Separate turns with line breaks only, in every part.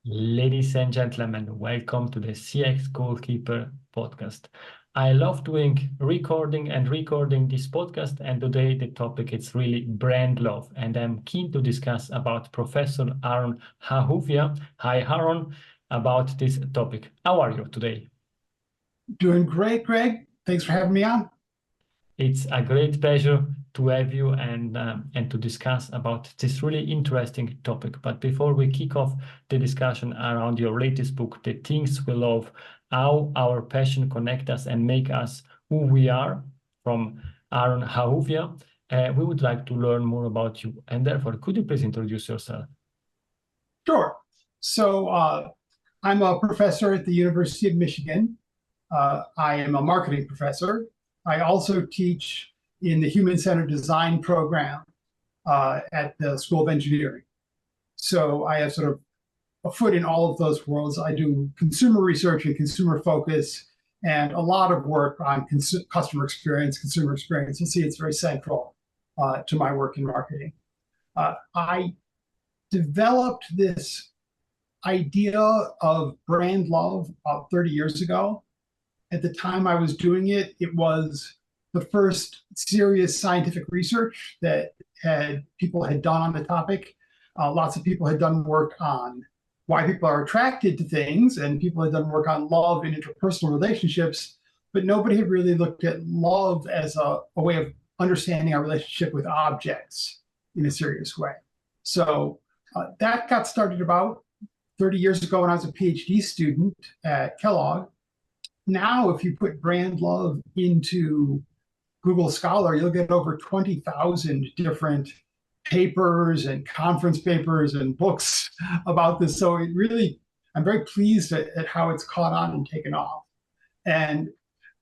Ladies and gentlemen, welcome to the CX Goalkeeper Podcast. I love doing recording this podcast, and today the topic is really brand love, and I'm keen to discuss about Professor Aaron Ahuvia. Hi, Aaron, about this topic. How are you today?
Doing great, Greg. Thanks for having me on.
It's a great pleasure to have you and to discuss about this really interesting topic. But before we kick off the discussion around your latest book, The Things We Love, how our passion connect us and make us who we are, from Aaron Ahuvia, we would like to learn more about you. And therefore, could you please introduce yourself?
Sure. So I'm a professor at the University of Michigan. I am a marketing professor. I also teach in the Human-Centered Design program at the School of Engineering. So I have sort of a foot in all of those worlds. I do consumer research and consumer focus and a lot of work on customer experience, consumer experience. You'll see it's very central to my work in marketing. I developed this idea of brand love about 30 years ago. At the time I was doing it, it was the first serious scientific research that people had done on the topic. Lots of people had done work on why people are attracted to things, and people had done work on love and interpersonal relationships, but nobody had really looked at love as a way of understanding our relationship with objects in a serious way. So that got started about 30 years ago when I was a PhD student at Kellogg. Now, if you put brand love into Google Scholar, you'll get over 20,000 different papers and conference papers and books about this. So it really, I'm very pleased at how it's caught on and taken off. And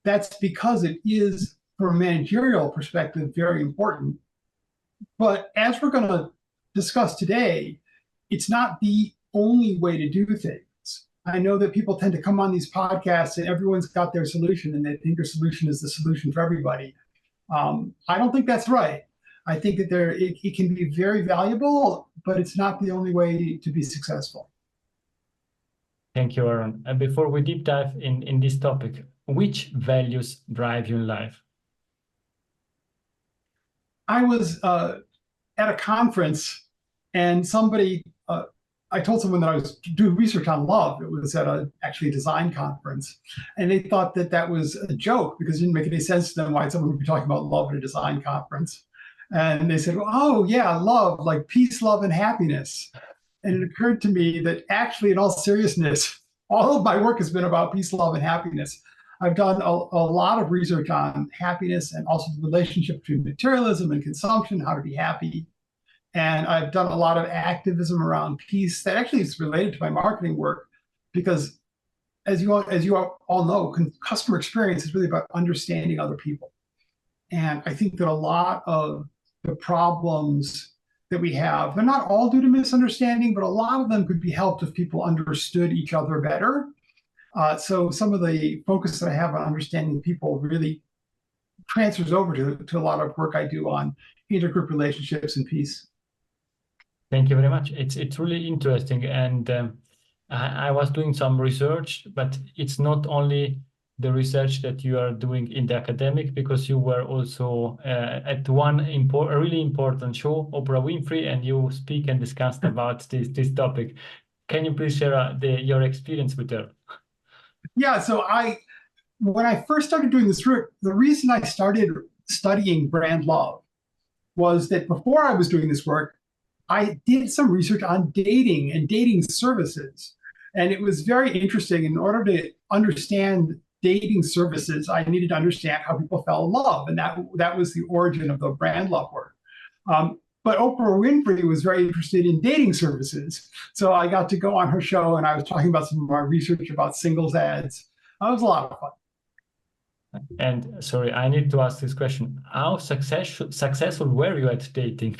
that's because it is, from a managerial perspective, very important. But as we're going to discuss today, it's not the only way to do things. I know that people tend to come on these podcasts and everyone's got their solution and they think their solution is the solution for everybody. I don't think that's right. I think that it can be very valuable, but it's not the only way to be successful.
Thank you, Aaron. And before we deep dive in this topic, which values drive you in life?
I was at a conference and I told someone that I was doing research on love. It was at actually a design conference. And they thought that that was a joke because it didn't make any sense to them why someone would be talking about love at a design conference. And they said, well, oh, yeah, love, like peace, love, and happiness. And it occurred to me that actually, in all seriousness, all of my work has been about peace, love, and happiness. I've done a lot of research on happiness and also the relationship between materialism and consumption, how to be happy. And I've done a lot of activism around peace that actually is related to my marketing work, because as you all know, customer experience is really about understanding other people. And I think that a lot of the problems that we have, they're not all due to misunderstanding, but a lot of them could be helped if people understood each other better. So some of the focus that I have on understanding people really transfers over to a lot of work I do on intergroup relationships and peace.
Thank you very much. It's really interesting, and I was doing some research, but it's not only the research that you are doing in the academic, because you were also at one really important show, Oprah Winfrey, and you speak and discuss about this topic. Can you please share your experience with her?
Yeah, so when I first started doing this work, the reason I started studying brand love was that before I was doing this work, I did some research on dating and dating services. And it was very interesting. In order to understand dating services, I needed to understand how people fell in love. And that was the origin of the brand love work. But Oprah Winfrey was very interested in dating services. So I got to go on her show and I was talking about some of my research about singles ads. That was a lot of fun.
And sorry, I need to ask this question. How successful were you at dating?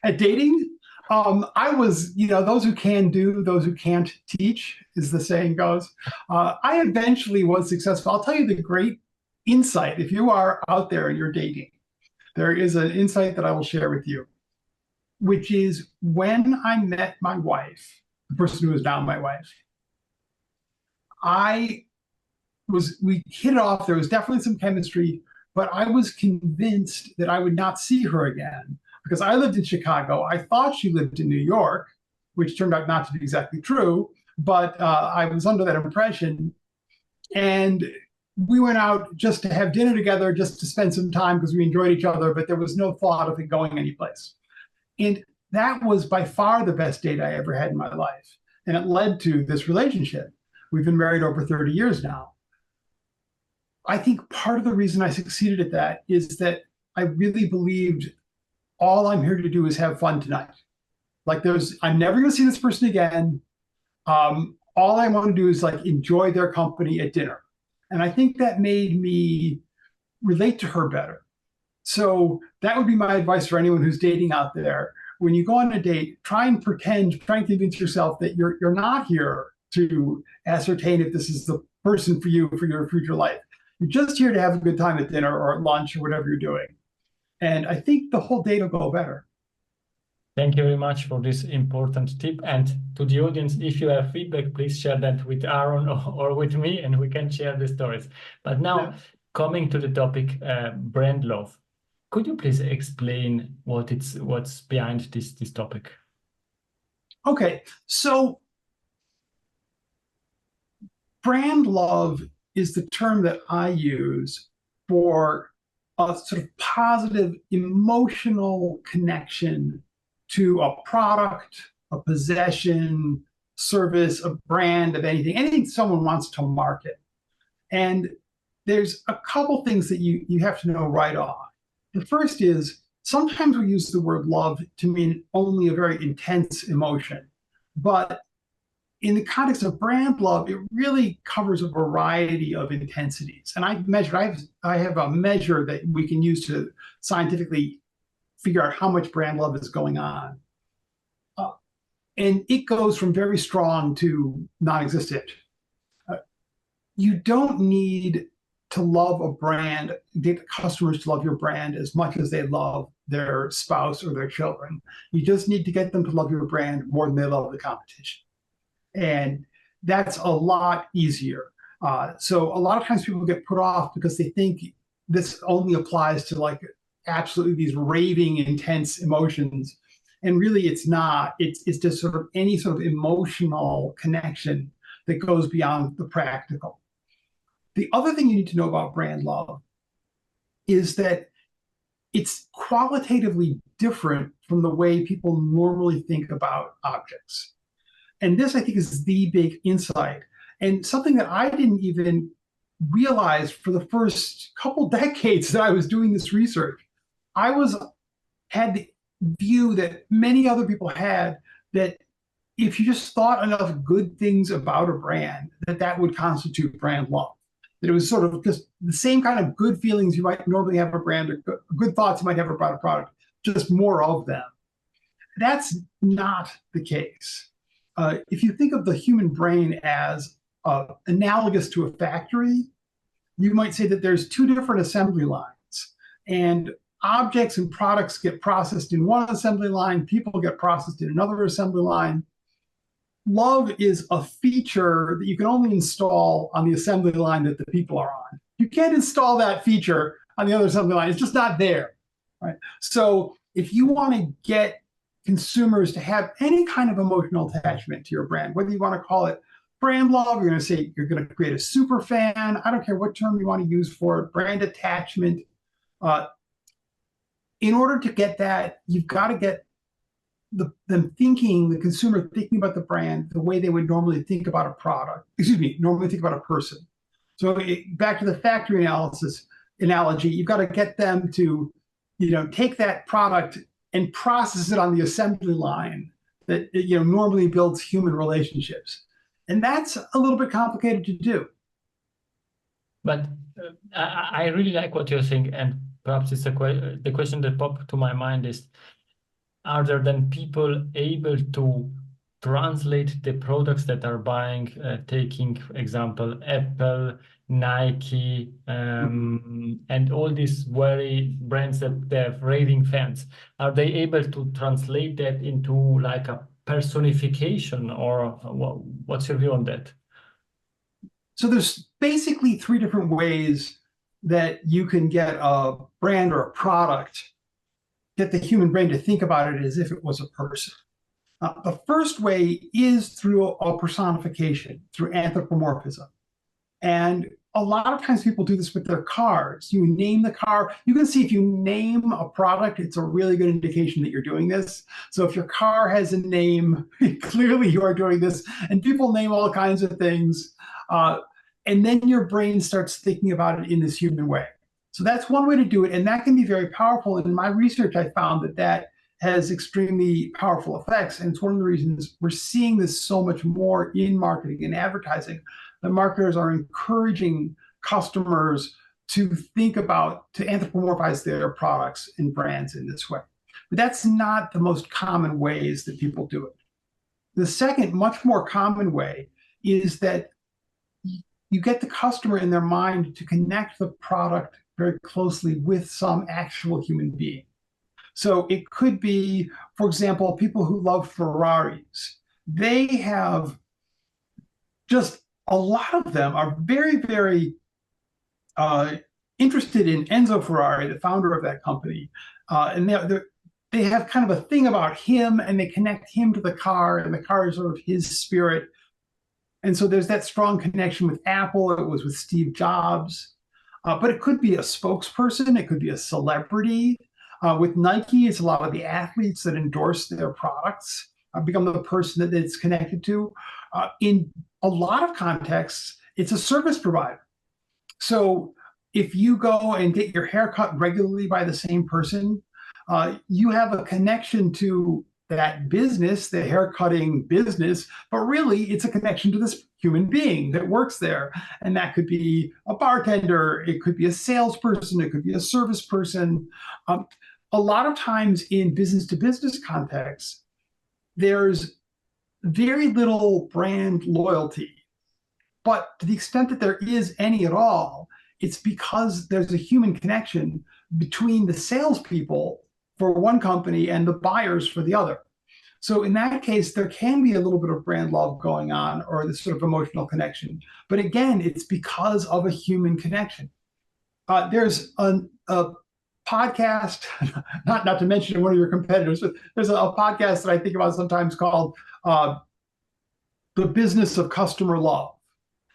At dating, I was, those who can do, those who can't teach, as the saying goes. I eventually was successful. I'll tell you the great insight. If you are out there and you're dating, there is an insight that I will share with you, which is when I met my wife, the person who is now my wife. We hit it off. There was definitely some chemistry, but I was convinced that I would not see her again because I lived in Chicago. I thought she lived in New York, which turned out not to be exactly true, but I was under that impression. And we went out just to have dinner together, just to spend some time because we enjoyed each other, but there was no thought of it going anyplace. And that was by far the best date I ever had in my life. And it led to this relationship. We've been married over 30 years now. I think part of the reason I succeeded at that is that I really believed all I'm here to do is have fun tonight. Like I'm never going to see this person again. All I want to do is like enjoy their company at dinner. And I think that made me relate to her better. So that would be my advice for anyone who's dating out there. When you go on a date, try and convince yourself that you're not here to ascertain if this is the person for you for your future life. You're just here to have a good time at dinner or at lunch or whatever you're doing. And I think the whole date will go better.
Thank you very much for this important tip. And to the audience, if you have feedback, please share that with Aaron or with me, and we can share the stories. But now, coming to the topic, brand love. Could you please explain what's behind this topic?
Okay, so brand love is the term that I use for a sort of positive emotional connection to a product, a possession, service, a brand of anything someone wants to market. And there's a couple things that you have to know right off. The first is sometimes we use the word love to mean only a very intense emotion. But in the context of brand love, it really covers a variety of intensities. And I have a measure that we can use to scientifically figure out how much brand love is going on. And it goes from very strong to non-existent. You don't need to love a brand, get customers to love your brand as much as they love their spouse or their children. You just need to get them to love your brand more than they love the competition. And that's a lot easier. So a lot of times people get put off because they think this only applies to like absolutely these raving, intense emotions. And really it's not. It's just sort of any sort of emotional connection that goes beyond the practical. The other thing you need to know about brand love is that it's qualitatively different from the way people normally think about objects. And this, I think, is the big insight, and something that I didn't even realize for the first couple decades that I was doing this research. I had the view that many other people had, that if you just thought enough good things about a brand, that would constitute brand love. That it was sort of just the same kind of good feelings you might normally have a brand, or good thoughts you might have about a product, just more of them. That's not the case. If you think of the human brain as analogous to a factory, you might say that there's two different assembly lines, and objects and products get processed in one assembly line, people get processed in another assembly line. Love is a feature that you can only install on the assembly line that the people are on. You can't install that feature on the other assembly line. It's just not there, right? So if you want to get consumers to have any kind of emotional attachment to your brand, whether you want to call it brand love, you're going to say you're going to create a super fan, I don't care what term you want to use for it, brand attachment. In order to get that, you've got to get the consumer thinking about the brand the way they would normally think about a product, normally think about a person. So back to the factory analogy, you've got to get them to, take that product and process it on the assembly line that normally builds human relationships. And that's a little bit complicated to do.
But I really like what you're saying, and perhaps it's the question that popped to my mind is, are there then people able to translate the products that are buying, taking, for example, Apple, Nike, and all these very brands that they have raving fans, are they able to translate that into like a personification, or what's your view on that?
So there's basically three different ways that you can get a brand or a product, get the human brain to think about it as if it was a person. The first way is through a personification, through anthropomorphism. And a lot of times people do this with their cars. You name the car. You can see if you name a product, it's a really good indication that you're doing this. So if your car has a name, clearly you are doing this. And people name all kinds of things. And then your brain starts thinking about it in this human way. So that's one way to do it. And that can be very powerful. In my research, I found that that has extremely powerful effects. And it's one of the reasons we're seeing this so much more in marketing and advertising. The marketers are encouraging customers to think about, to anthropomorphize their products and brands in this way. But that's not the most common ways that people do it. The second, much more common way is that you get the customer in their mind to connect the product very closely with some actual human being. So it could be, for example, people who love Ferraris. They have just, a lot of them are very, very interested in Enzo Ferrari, the founder of that company. And they have kind of a thing about him, and they connect him to the car, and the car is sort of his spirit. And so there's that strong connection with Apple. It was with Steve Jobs. But it could be a spokesperson. It could be a celebrity. With Nike, it's a lot of the athletes that endorse their products become the person that it's connected to. In a lot of contexts, it's a service provider. So if you go and get your hair cut regularly by the same person, you have a connection to that business, the haircutting business, but really it's a connection to this human being that works there. And that could be a bartender, it could be a salesperson, it could be a service person. A lot of times in business to business contexts, there's very little brand loyalty. But to the extent that there is any at all, it's because there's a human connection between the salespeople for one company and the buyers for the other. So in that case, there can be a little bit of brand love going on, or this sort of emotional connection. But again, it's because of a human connection. There's a podcast, not to mention one of your competitors, but there's a podcast that I think about sometimes called The Business of Customer Love.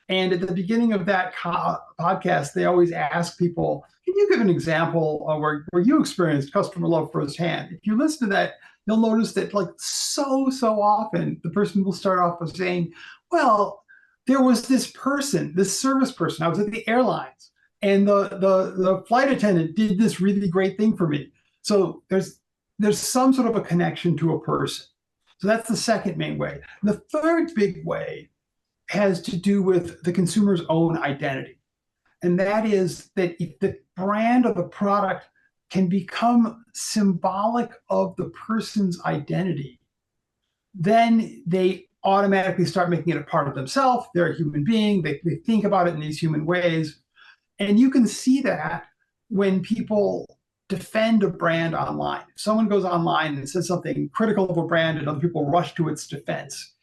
And at the beginning of that podcast, they always ask people, can you give an example where you experienced customer love firsthand? If you listen to that, you'll notice that like so often, the person will start off with saying, well, there was this person, this service person, I was at the airlines, and the flight attendant did this really great thing for me. So there's some sort of a connection to a person. So that's the second main way. The third big way has to do with the consumer's own identity. And that is that if the brand or the product can become symbolic of the person's identity, then they automatically start making it a part of themselves. They're a human being. They think about it in these human ways. And you can see that when people defend a brand online. If someone goes online and says something critical of a brand and other people rush to its defense,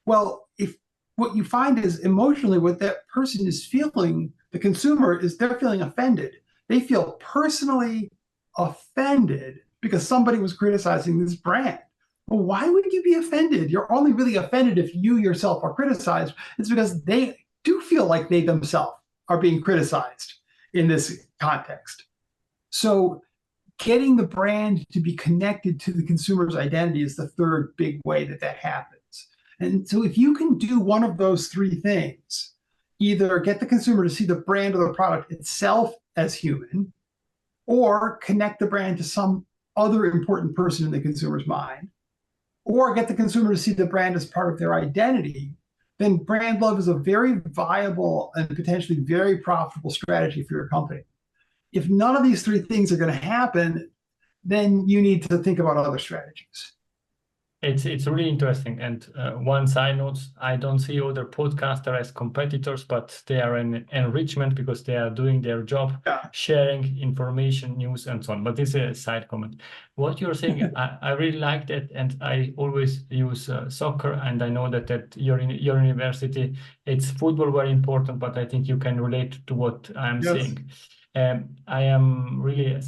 well, if what you find is emotionally what that person is feeling, the consumer, is they're feeling offended. They feel personally offended because somebody was criticizing this brand. Well, why would you be offended? You're only really offended if you yourself are criticized. It's because they do feel like they themselves are being criticized in this context. So getting the brand to be connected to the consumer's identity is the third big way that that happens. And so if you can do one of those three things, either get the consumer to see the brand or the product itself as human, or connect the brand to some other important person in the consumer's mind, or get the consumer to see the brand as part of their identity, then brand love is a very viable and potentially very profitable strategy for your company. If none of these three things are going to happen, then you need to think about other strategies.
It's really interesting. And one side note, I don't see other podcasters as competitors, but they are an enrichment because they are doing their job, sharing information, news, and so on. But this is a side comment. What you're saying, I really like that, and I always use soccer, and I know that at your university, it's football very important, but I think you can relate to what I'm saying. I am really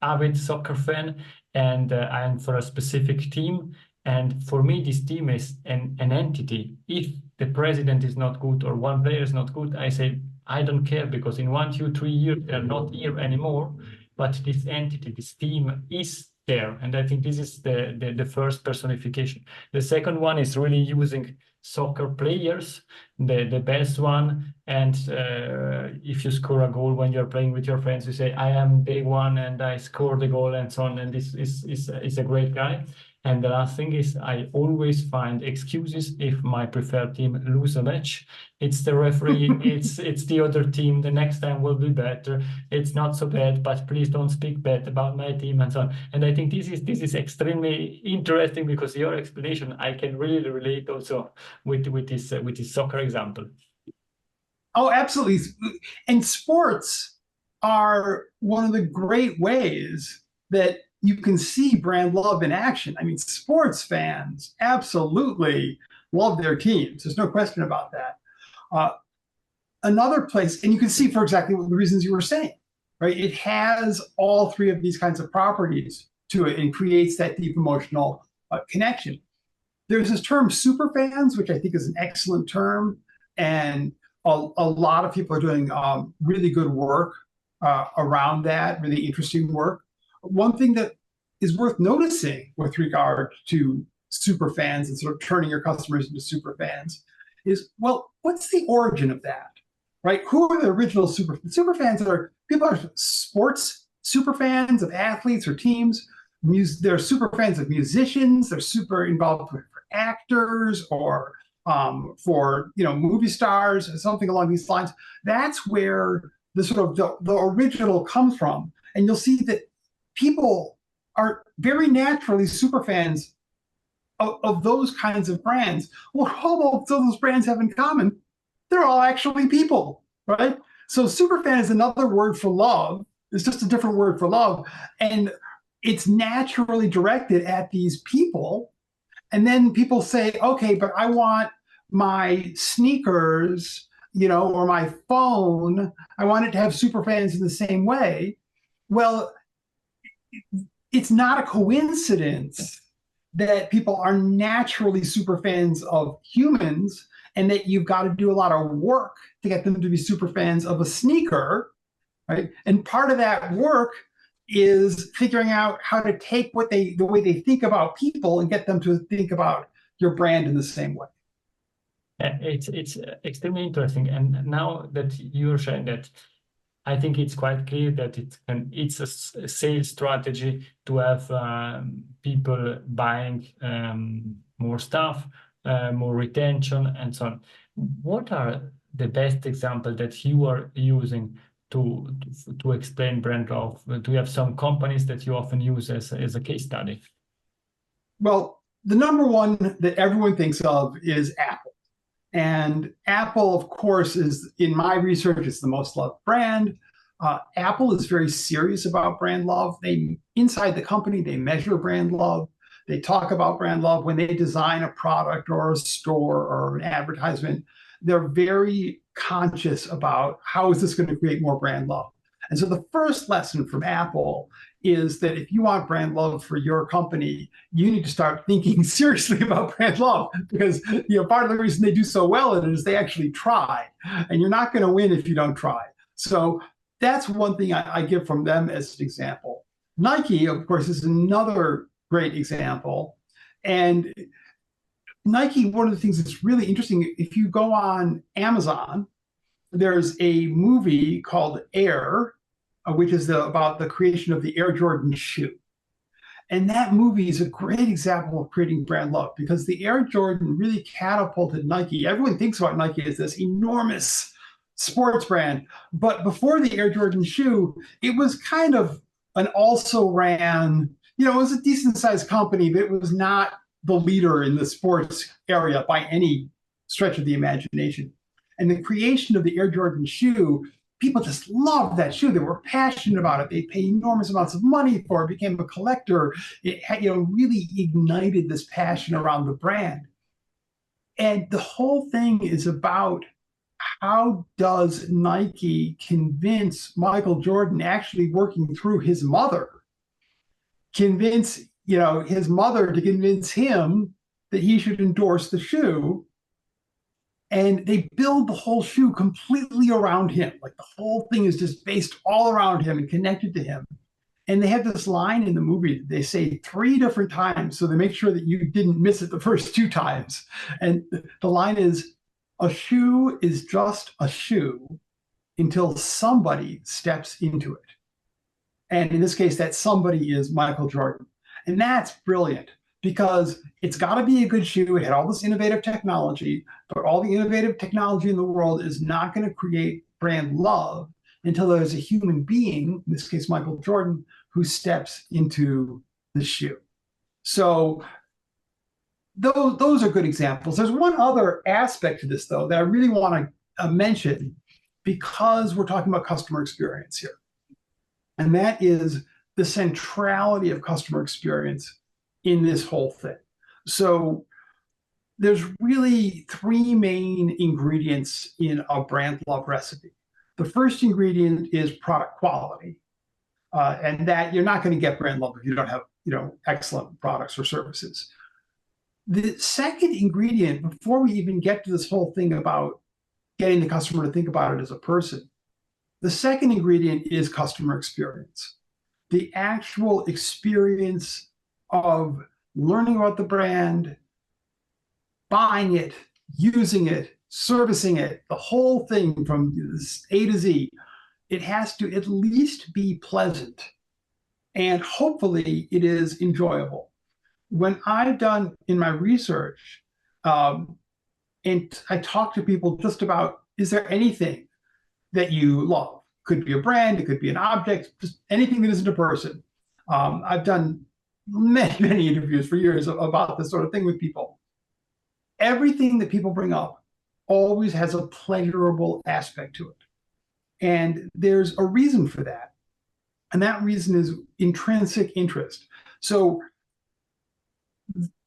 avid soccer fan, and I am for a specific team. And for me, this team is an entity. If the president is not good or one player is not good, I say, I don't care, because in 1, 2, 3 years, they're not here anymore. But this entity, this team is there. And I think this is the first personification. The second one is really using soccer players, the best one. And if you score a goal when you're playing with your friends, you say, I am day one and I scored the goal and so on. And this is a great guy. And the last thing is, I always find excuses if my preferred team lose a match. It's the referee, it's the other team. The next time will be better. It's not so bad, but please don't speak bad about my team and so on. And I think this is extremely interesting, because your explanation I can really relate also with this soccer example.
Oh, absolutely. And sports are one of the great ways that you can see brand love in action. I mean, sports fans absolutely love their teams. There's no question about that. Another place, and you can see for exactly the reasons you were saying, right? It has all three of these kinds of properties to it and creates that deep emotional connection. There's this term super fans, which I think is an excellent term. And a lot of people are doing really good work around that, really interesting work. One thing that is worth noticing with regard to super fans and sort of turning your customers into super fans is, well, what's the origin of that, right? Who are the original super fans? People are sports super fans of athletes or teams. They're super fans of musicians. They're super involved with actors or for movie stars or something along these lines. That's where the sort of the original comes from. And you'll see that people are very naturally super fans of those kinds of brands. What all those brands have in common? They're all actually people, right? So super fan is another word for love. It's just a different word for love. And it's naturally directed at these people. And then people say, okay, but I want my sneakers, or my phone, I want it to have super fans in the same way. Well, it's not a coincidence that people are naturally super fans of humans, and that you've got to do a lot of work to get them to be super fans of a sneaker, right? And part of that work is figuring out how to take the way they think about people and get them to think about your brand in the same way.
It's extremely interesting. And now that you're sharing that, I think it's quite clear that it's a sales strategy to have people buying more stuff, more retention, and so on. What are the best examples that you are using to explain brand love? Do you have some companies that you often use as a case study?
Well, the number one that everyone thinks of is Apple. And Apple, of course, is, in my research, it's the most loved brand. Apple is very serious about brand love. Inside the company, they measure brand love. They talk about brand love when they design a product or a store or an advertisement. They're very conscious about how is this going to create more brand love. And so the first lesson from Apple is that if you want brand love for your company, you need to start thinking seriously about brand love, because part of the reason they do so well at it is they actually try, and you're not going to win if you don't try. So that's one thing I give from them as an example. Nike, of course, is another great example. And Nike, one of the things that's really interesting, if you go on Amazon, there's a movie called Air, which is about the creation of the Air Jordan shoe. And that movie is a great example of creating brand love, because the Air Jordan really catapulted Nike. Everyone thinks about Nike as this enormous sports brand. But before the Air Jordan shoe, it was kind of an also ran, it was a decent sized company, but it was not the leader in the sports area by any stretch of the imagination. And the creation of the Air Jordan shoe, people just loved that shoe. They were passionate about it. They paid enormous amounts of money for it, became a collector. It had, really ignited this passion around the brand. And the whole thing is about how does Nike convince Michael Jordan, actually working through his mother, convince his mother to convince him that he should endorse the shoe. And they build the whole shoe completely around him. Like the whole thing is just based all around him and connected to him. And they have this line in the movie that they say 3 different times, so they make sure that you didn't miss it the first 2 times. And the line is, a shoe is just a shoe until somebody steps into it. And in this case, that somebody is Michael Jordan. And that's brilliant because it's got to be a good shoe. It had all this innovative technology, but all the innovative technology in the world is not going to create brand love until there's a human being, in this case, Michael Jordan, who steps into the shoe. So those are good examples. There's one other aspect to this, though, that I really want to mention because we're talking about customer experience here. And that is the centrality of customer experience in this whole thing. So there's really 3 main ingredients in a brand love recipe. The first ingredient is product quality. And that you're not going to get brand love if you don't have, excellent products or services. The second ingredient, before we even get to this whole thing about getting the customer to think about it as a person, the second ingredient is customer experience. The actual experience of learning about the brand, buying it, using it, servicing it, the whole thing from A to Z. It has to at least be pleasant, and hopefully it is enjoyable. When I've done in my research, and I talk to people just about, is there anything that you love? Could be a brand, it could be an object, just anything that isn't a person. I've done many interviews for years about this sort of thing with people. Everything that people bring up always has a pleasurable aspect to it. And there's a reason for that. And that reason is intrinsic interest. So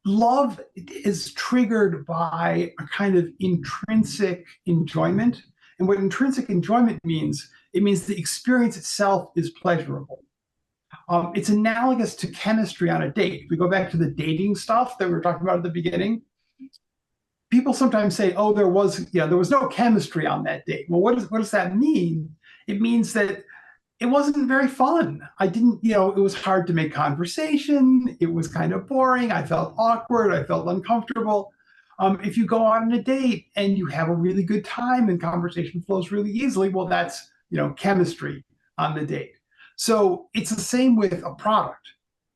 love is triggered by a kind of intrinsic enjoyment. And what intrinsic enjoyment means, it means the experience itself is pleasurable. It's analogous to chemistry on a date. If we go back to the dating stuff that we were talking about at the beginning, people sometimes say, oh, there was no chemistry on that date. Well, what does that mean? It means that it wasn't very fun. It was hard to make conversation. It was kind of boring. I felt awkward. I felt uncomfortable. If you go on a date and you have a really good time and conversation flows really easily, well, that's, chemistry on the date. So it's the same with a product.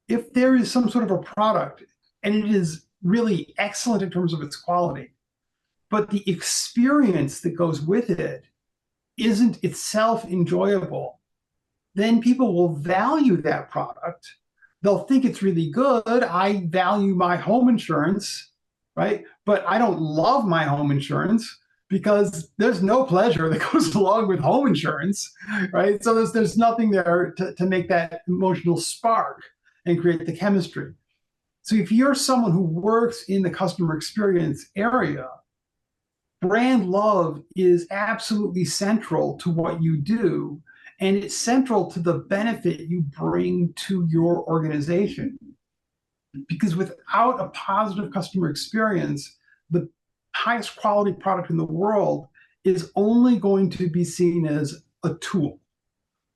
If there is some sort of a product and it is really excellent in terms of its quality, but the experience that goes with it isn't itself enjoyable, then people will value that product. They'll think it's really good. I value my home insurance, right? But I don't love my home insurance because there's no pleasure that goes along with home insurance, right? So there's nothing there to make that emotional spark and create the chemistry. So if you're someone who works in the customer experience area, brand love is absolutely central to what you do, and it's central to the benefit you bring to your organization. Because without a positive customer experience, the highest quality product in the world is only going to be seen as a tool,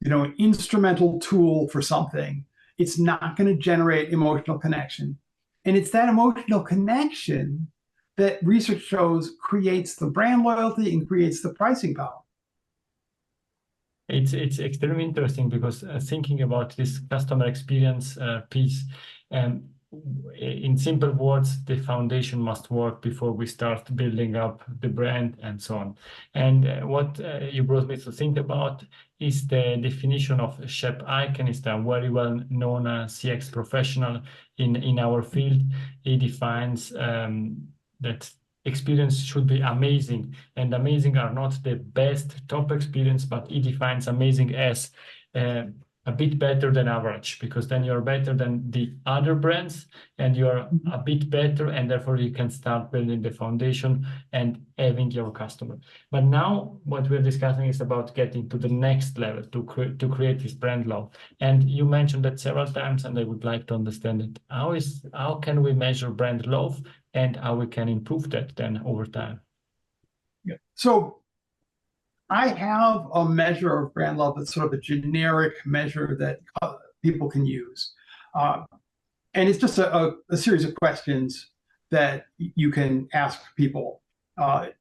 an instrumental tool for something. It's not going to generate emotional connection. And it's that emotional connection that research shows creates the brand loyalty and creates the pricing power.
It's extremely interesting because thinking about this customer experience piece, in simple words, the foundation must work before we start building up the brand and so on. And what you brought me to think about is the definition of Shep Aiken. Is a very well known CX professional in our field. He defines that experience should be amazing, and amazing are not the best top experience, but he defines amazing as a bit better than average, because then you're better than the other brands and you're a bit better, and therefore you can start building the foundation and having your customer. But now what we're discussing is about getting to the next level to create this brand love. And you mentioned that several times, and I would like to understand it. How can we measure brand love and how we can improve that then over time?
Yeah. So I have a measure of brand love that's sort of a generic measure that people can use. And it's just a series of questions that you can ask people.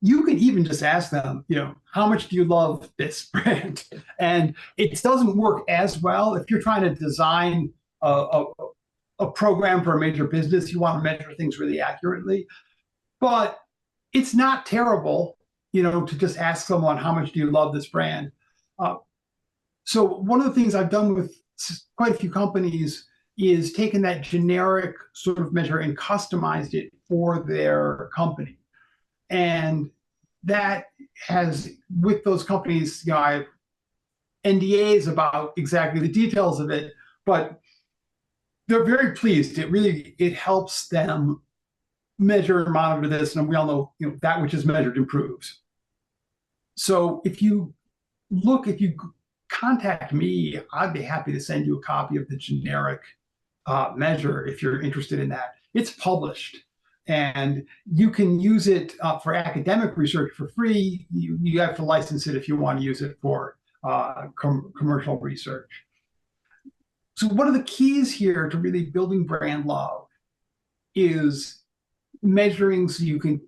You can even just ask them, how much do you love this brand? And it doesn't work as well if you're trying to design a program for a major business. You want to measure things really accurately. But it's not terrible to just ask someone, how much do you love this brand? So one of the things I've done with quite a few companies is taken that generic sort of measure and customized it for their company. And that has, with those companies, I have NDAs about exactly the details of it, but they're very pleased. It helps them measure and monitor this, and we all know, that which is measured improves. So if you contact me, I'd be happy to send you a copy of the generic measure if you're interested in that. It's published, and you can use it for academic research for free. You have to license it if you want to use it for commercial research. So one of the keys here to really building brand love is measuring, so you can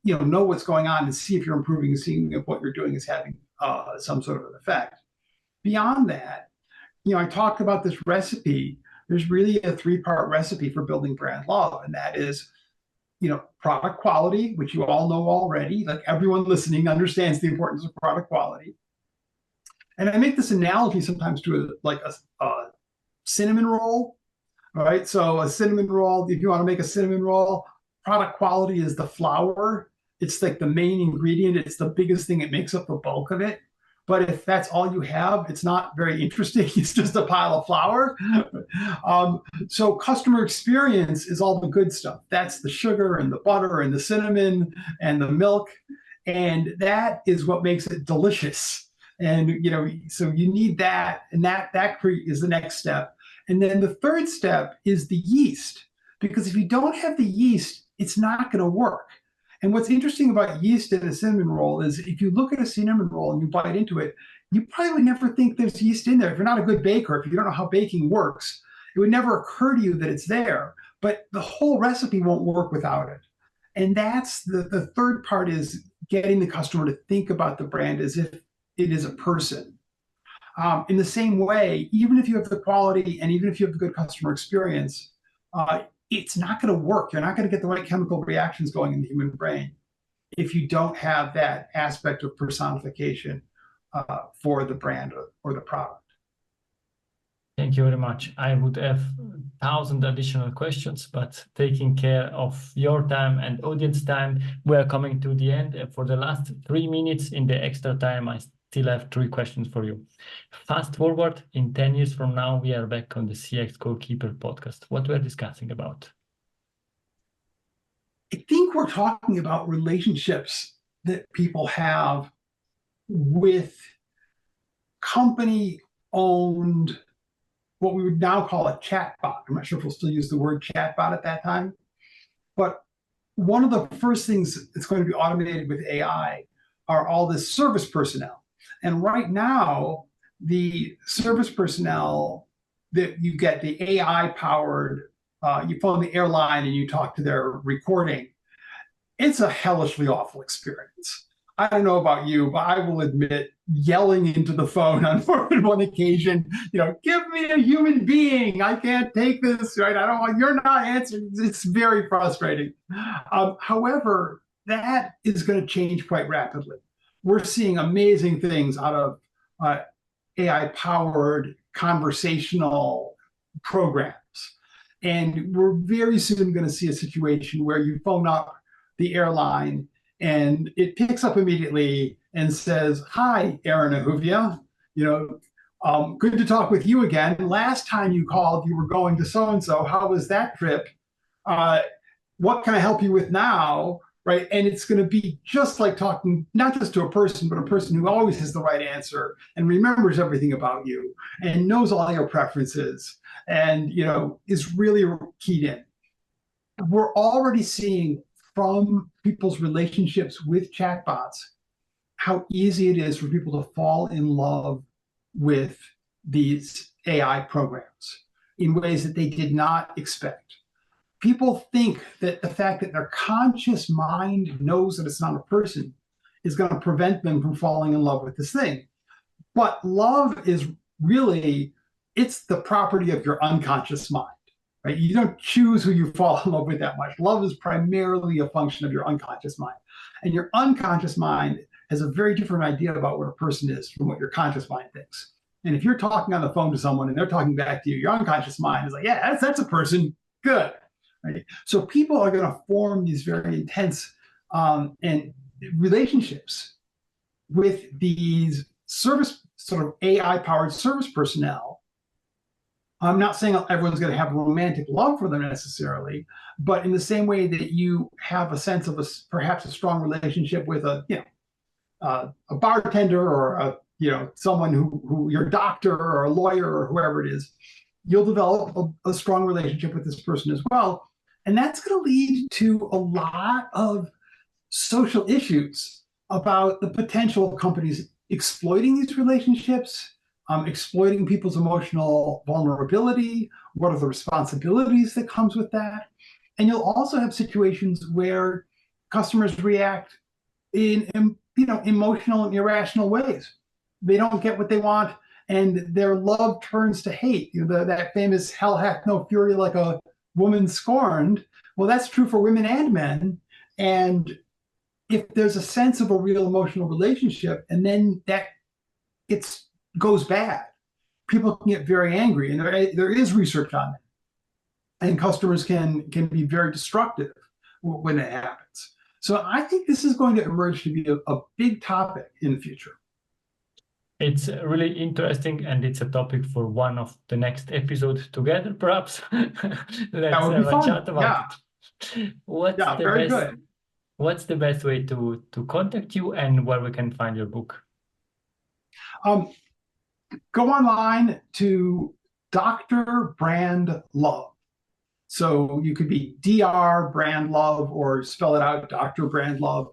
know what's going on and see if you're improving and seeing if what you're doing is having some sort of an effect. Beyond that, I talked about this recipe. There's really a 3-part recipe for building brand love, and that is, product quality, which you all know already. Like, everyone listening understands the importance of product quality. And I make this analogy sometimes to a cinnamon roll. All right, so a cinnamon roll, if you want to make a cinnamon roll, product quality is the flour. It's like the main ingredient. It's the biggest thing. It makes up the bulk of it. But if that's all you have, it's not very interesting. It's just a pile of flour. So customer experience is all the good stuff. That's the sugar and the butter and the cinnamon and the milk. And that is what makes it delicious. And, so you need that. And that is the next step. And then the third step is the yeast. Because if you don't have the yeast, it's not going to work. And what's interesting about yeast in a cinnamon roll is, if you look at a cinnamon roll and you bite into it, you probably would never think there's yeast in there. If you're not a good baker, if you don't know how baking works, it would never occur to you that it's there. But the whole recipe won't work without it. And that's the third part, is getting the customer to think about the brand as if it is a person. In the same way, even if you have the quality and even if you have a good customer experience, it's not going to work. You're not going to get the right chemical reactions going in the human brain if you don't have that aspect of personification for the brand or the product.
Thank you very much. I would have 1,000 additional questions, but taking care of your time and audience time, we're coming to the end. For the last 3 minutes in the extra time, I still have 3 questions for you. Fast forward, in 10 years from now, we are back on the CX Goalkeeper podcast. What we're discussing about?
I think we're talking about relationships that people have with company-owned, what we would now call a chatbot. I'm not sure if we'll still use the word chatbot at that time. But one of the first things that's going to be automated with AI are all the service personnel. And right now, the service personnel that you get, the AI-powered, you phone the airline and you talk to their recording, it's a hellishly awful experience. I don't know about you, but I will admit yelling into the phone on more than one occasion, give me a human being. I can't take this, right? I don't want, you're not answering. It's very frustrating. However, that is going to change quite rapidly. We're seeing amazing things out of AI-powered conversational programs. And we're very soon going to see a situation where you phone up the airline and it picks up immediately and says, "Hi, Aaron Ahuvia. Good to talk with you again. Last time you called, you were going to so-and-so. How was that trip? What can I help you with now?" Right? And it's going to be just like talking, not just to a person, but a person who always has the right answer and remembers everything about you and knows all your preferences and, is really keyed in. We're already seeing from people's relationships with chatbots how easy it is for people to fall in love with these AI programs in ways that they did not expect. People think that the fact that their conscious mind knows that it's not a person is going to prevent them from falling in love with this thing. But love is really, it's the property of your unconscious mind, right? You don't choose who you fall in love with that much. Love is primarily a function of your unconscious mind. And your unconscious mind has a very different idea about what a person is from what your conscious mind thinks. And if you're talking on the phone to someone and they're talking back to you, your unconscious mind is like, yeah, that's a person. Good. Right? So people are going to form these very intense and relationships with these service sort of AI-powered service personnel. I'm not saying everyone's going to have romantic love for them necessarily, but in the same way that you have a sense of perhaps a strong relationship with a bartender or someone who your doctor or a lawyer or whoever it is, you'll develop a strong relationship with this person as well. And that's going to lead to a lot of social issues about the potential of companies exploiting these relationships, exploiting people's emotional vulnerability. What are the responsibilities that comes with that? And you'll also have situations where customers react in emotional and irrational ways. They don't get what they want, and their love turns to hate. That famous "hell hath no fury like a woman scorned." Well, that's true for women and men. And if there's a sense of a real emotional relationship, and then that goes bad, people can get very angry, and there is research on it. And customers can be very destructive when it happens. So I think this is going to emerge to be a big topic in the future.
It's really interesting, and it's a topic for one of the next episodes together, perhaps. Let's have a chat about it. What's the best way to contact you and where we can find your book?
Go online to Dr. Brand Love. So you could be Dr. Brand Love or spell it out, Dr. Brand Love,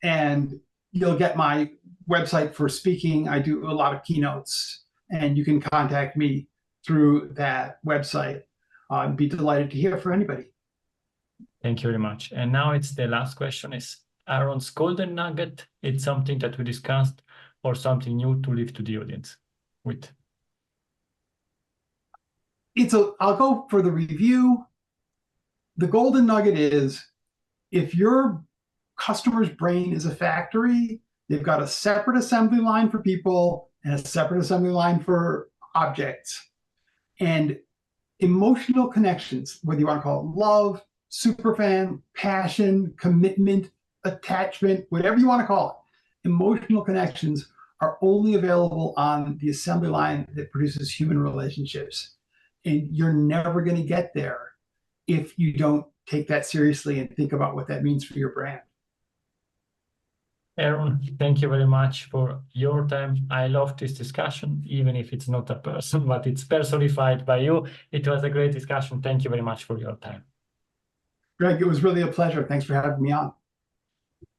and you'll get my website for speaking. I do a lot of keynotes, and you can contact me through that website. I'd be delighted to hear from anybody.
Thank you very much. And now it's the last question is Aaron's golden nugget. It's something that we discussed or something new to leave to the audience with.
I'll go for the review. The golden nugget is, if your customer's brain is a factory, they've got a separate assembly line for people and a separate assembly line for objects. And emotional connections, whether you want to call it love, superfan, passion, commitment, attachment, whatever you want to call it, emotional connections are only available on the assembly line that produces human relationships. And you're never going to get there if you don't take that seriously and think about what that means for your brand.
Aaron, thank you very much for your time. I love this discussion, even if it's not a person, but it's personified by you. It was a great discussion. Thank you very much for your time.
Greg, it was really a pleasure. Thanks for having me on.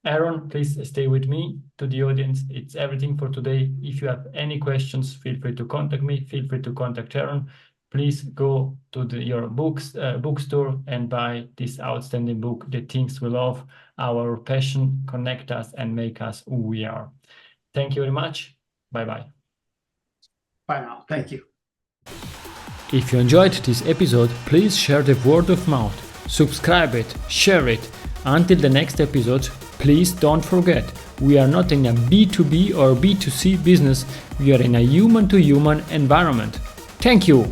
Aaron, please stay with me. To the audience, it's everything for today. If you have any questions, feel free to contact me. Feel free to contact Aaron. please go to your bookstore and buy this outstanding book, The Things We Love, Our Passion Connect Us and Make Us Who We Are. Thank you very much. Bye-bye.
Bye now. Thank you.
If you enjoyed this episode, please share the word of mouth, subscribe it, share it. Until the next episode, please don't forget, we are not in a B2B or B2C business, we are in a human-to-human environment. Thank you!